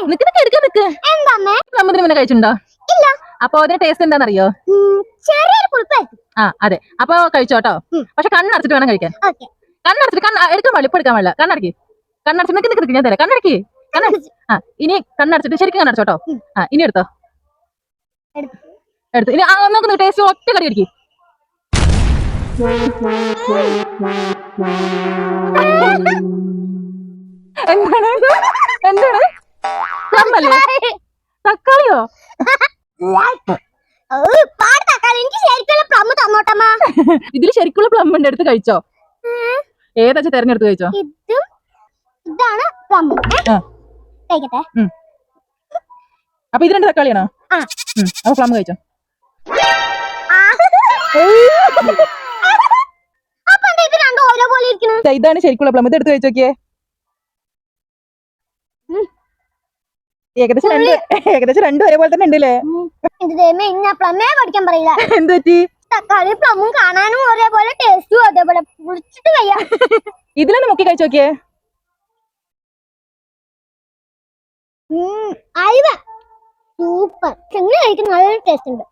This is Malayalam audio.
നിനക്ക് എടുക്കാൻ നിക്ക്. പ്ലം ഇതിന് മുന്നേ കഴിച്ചിട്ടുണ്ടോ? ഇല്ല. അപ്പൊ അതിന്റെ ടേസ്റ്റ് എന്താണെന്നറിയോ? ചെറിയൊരു പുളിപ്പായിരിക്കും. അതെ. അപ്പൊ കഴിച്ചോട്ടോ. പക്ഷെ കണ്ണടച്ചിട്ട് വേണം കഴിക്കാൻ. കണ്ണടച്ചിട്ട് എടുക്കാൻ പാടില്ല. ഇപ്പൊ എടുക്കാൻ പാടില്ല. കണ്ണടച്ചിട്ട് നിക്ക് ഞാൻ തരാം. കണ്ണടക്കി. ഇനി കണ്ണടച്ചിട്ട് ശരിക്കും കണ്ണടച്ചോട്ടോ. ഇനി എടുത്തോ. എടുത്തു. ഇനി നോക്കുന്നു ടേസ്റ്റ് ഒറ്റ കടി അടിക്കും. എന്താണ് എന്താണ്? തക്കാളിയോ? ഇതില് ശരിക്കുള്ള പ്ലം ഉണ്ട്. എടുത്ത് കഴിച്ചോ. ഏതാ തെരഞ്ഞെടുത്ത് കഴിച്ചോ. അപ്പൊ ഇത് രണ്ട് തക്കാളിയാണോ? അപ്പൊ പ്ലം കഴിച്ചോ. ഇതാണ് ശരിക്കുള്ള പ്ലം. ഇത് എടുത്ത് കഴിച്ചു നോക്കിയേ. ഏകദേശം രണ്ടും ഒരേപോലെ തന്നെ ഉണ്ടല്ലേ. എന്ത് പറ്റി? തക്കാളി പ്ലമും കാണാനും ഒരേപോലെ ടേസ്റ്റും അതേപോലെ പുളിച്ചിട്ട് കഴിയാ. ഇതിലൊന്ന് മുക്കി കഴിച്ചു നോക്കിയേ. സൂപ്പർ. നല്ല ടേസ്റ്റ് ഉണ്ട്.